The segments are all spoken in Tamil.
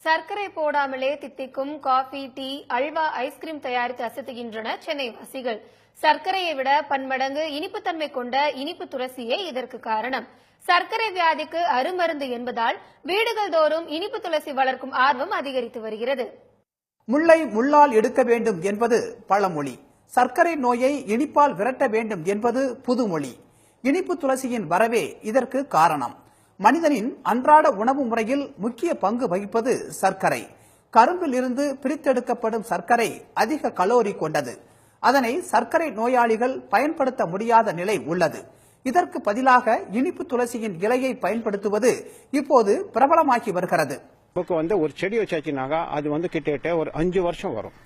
சர்க்கரை போடாமலே தித்திக்கும் காபி, டீ, அல்வா, ஐஸ்கிரீம் தயாரித்து அசத்துகின்றனர் சென்னை வாசிகள். சர்க்கரையை விட பன்மடங்கு இனிப்புத்தன்மை கொண்ட இனிப்பு துளசியே இதற்கு காரணம். சர்க்கரை வியாதிக்கு அருமருந்து என்பதால் வீடுகள் தோறும் இனிப்பு துளசி வளர்க்கும் ஆர்வம் அதிகரித்து வருகிறது. முள்ளை முள்ளால் எடுக்க வேண்டும் என்பது பழமொழி. சர்க்கரை நோயை இனிப்பால் விரட்ட வேண்டும் என்பது புதுமொழி. இனிப்பு துளசியின் வரவே இதற்கு காரணம். மனிதனின் அன்றாட உணவு முறையில் முக்கிய பங்கு வகிப்பது சர்க்கரை. கரும்பில் இருந்து பிரித்தெடுக்கப்படும் சர்க்கரை அதிக கலோரி கொண்டது. அதனை சர்க்கரை நோயாளிகள் பயன்படுத்த முடியாத நிலை உள்ளது. இதற்கு பதிலாக இனிப்பு துளசியின் இலையை பயன்படுத்துவது இப்போது பிரபலமாகி வருகிறது. ஒரு செடி வச்சாச்சுனாக்கா அது கிட்டத்தட்ட ஒரு 5 வருஷம் வரும்.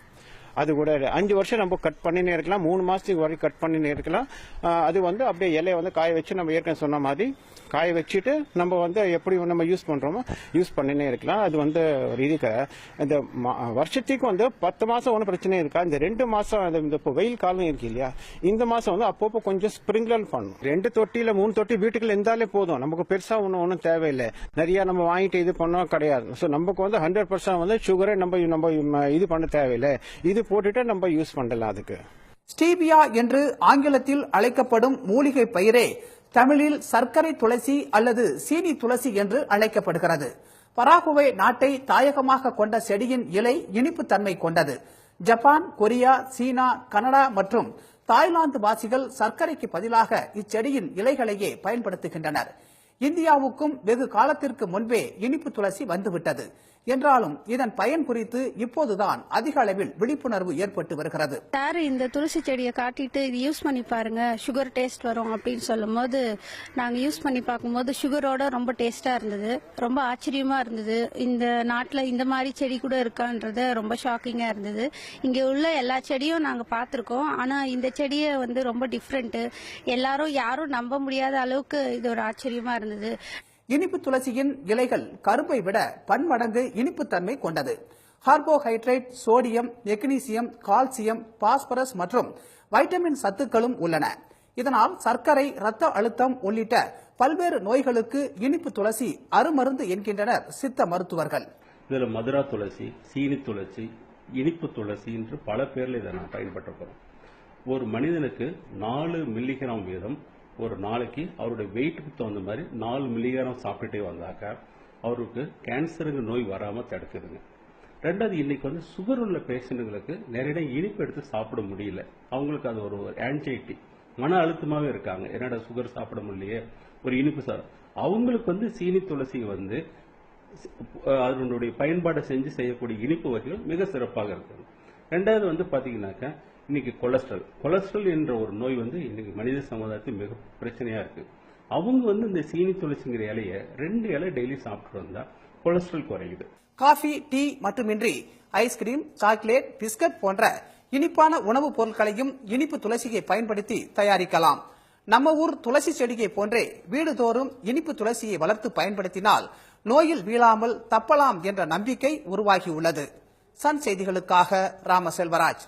அது கூட 5 வருஷம் நம்ம கட் பண்ணினே இருக்கலாம், 3 மாசத்துக்கு வரைக்கும் கட் பண்ணினே இருக்கலாம். அது அப்படியே இலையை காய வச்சு நம்ம ஏற்கனவே சொன்ன மாதிரி காய வச்சுட்டு நம்ம எப்படி நம்ம யூஸ் பண்றோமோ யூஸ் பண்ணினே இருக்கலாம். அது ஒரு இதுக்கு இந்த வருஷத்துக்கு 10 மாசம் ஒன்றும் பிரச்சனை இருக்கா. இந்த 2 மாசம் இந்த வெயில் காலம் இருக்கு இல்லையா, இந்த மாசம் அப்பப்போ கொஞ்சம் ஸ்ப்ரிங்க்லர் பண்ணணும். 2 தொட்டியில 3 தொட்டி வீட்டுக்குள்ள இருந்தாலே போதும். நமக்கு பெருசா ஒன்றும் தேவையில்லை. நிறைய நம்ம வாங்கிட்டு இது பண்ணோம் கிடையாது. ஸோ நமக்கு 100% சுகரை நம்ம இது பண்ண தேவையில்லை. இது போட்டுட்டு நம்ம யூஸ் பண்ணலாம். அதுக்கு ஸ்டீவியா என்று ஆங்கிலத்தில் அழைக்கப்படும் மூலிகை பயிரே தமிழில் சர்க்கரை துளசி அல்லது சீனி துளசி என்று அழைக்கப்படுகிறது. பராகுவே நாட்டை தாயகமாக கொண்ட செடியின் இலை இனிப்பு தன்மை கொண்டது. ஜப்பான், கொரியா, சீனா, கனடா மற்றும் தாய்லாந்து வாசிகள் சர்க்கரைக்கு பதிலாக இச்செடியின் இலைகளையே பயன்படுத்துகின்றனர். இந்தியாவுக்கும் வெகு காலத்திற்கு முன்பே இனிப்பு துளசி வந்துவிட்டது என்றாலும் இதன் பயன் குறித்து இப்போதுதான் அதிக அளவில் விழிப்புணர்வு ஏற்பட்டு வருகிறது. இந்த துளசி செடியை காட்டிட்டு இது யூஸ் பண்ணி பாருங்க, சுகர் டேஸ்ட் வரும் அப்படின்னு சொல்லும் போது நாங்க யூஸ் பண்ணி பார்க்கும்போது சுகரோட ரொம்ப டேஸ்டா இருந்தது. ரொம்ப ஆச்சரியமா இருந்தது. இந்த நாட்டுல இந்த மாதிரி செடி கூட இருக்கான்றது ரொம்ப ஷாக்கிங்கா இருந்தது. இங்க உள்ள எல்லா செடியும் நாங்க பார்த்திருக்கோம். ஆனா இந்த செடியை ரொம்ப டிஃப்ரெண்ட். யாரும் நம்ப முடியாத அளவுக்கு இது ஒரு ஆச்சரியமா இருந்தது. இனிப்பு துளசியின் இலைகள் கரும்பை விட பன்மடங்கு இனிப்புத்தன்மை கொண்டது. Carbohydrate, sodium, magnesium, calcium, phosphorus மற்றும் வைட்டமின் சத்துக்களும் உள்ளன. இதனால் சர்க்கரை, இரத்த அழுத்தம் உள்ளிட்ட பல்வேறு நோய்களுக்கு இனிப்பு துளசி அருமருந்து என்கின்றனர் சித்த மருத்துவர்கள். இதுல மதுரா துளசி, சீனி துளசி, இனிப்பு துளசி என்று பல பேர்ல இதை நான் பயன்படுத்துறோம். ஒரு மனிதனுக்கு 4 மில்லிகிராம் வீதம் ஒரு நாளைக்கு அவருடைய வெயிட்டுக்கு தகுந்த மாதிரி 4 மில்லிகிராம் சாப்பிட்டுட்டே வந்தாக்கா அவருக்கு கேன்சருங்க நோய் வராம தடுக்குதுங்க. ரெண்டாவது, இன்னைக்கு சுகர் உள்ள பேஷண்ட்டுகளுக்கு நிறைய இனிப்பு எடுத்து சாப்பிட முடியல. அவங்களுக்கு அது ஒரு ஆன்சைட்டி, மன அழுத்தமாவே இருக்காங்க. என்னடா சுகர் சாப்பிட முடியலையே, ஒரு இனிப்பு அவங்களுக்கு சீனி துளசி அதனுடைய பயன்பாடை செஞ்சு செய்யக்கூடிய இனிப்பு வகைகள் மிக சிறப்பாக இருக்குது. ரெண்டாவது பாத்தீங்கன்னாக்கா இன்னைக்கு கொலஸ்ட்ரால் என்ற ஒரு நோய் இன்னைக்கு மனித சமுதாயத்தில் மிக பிரச்சனையா இருக்கு. அவங்க இந்த சீனி துளசிங்கிற இலையை 2 இலை டெய்லி சாப்பிட்டு வந்தா கொலஸ்ட்ரால் குறையுது. காஃபி, டீ மட்டுமின்றி ஐஸ்கிரீம், சாக்லேட், பிஸ்கட் போன்ற இனிப்பான உணவுப் பொருட்களையும் இனிப்பு துளசியை பயன்படுத்தி தயாரிக்கலாம். நம்ம ஊர் துளசி செடியை போன்றே வீடுதோறும் இனிப்பு துளசியை வளர்த்து பயன்படுத்தினால் நோயில் வீழாமல் தப்பலாம் என்ற நம்பிக்கை உருவாகியுள்ளது. சன் செய்திகளுக்காக ராம செல்வராஜ்.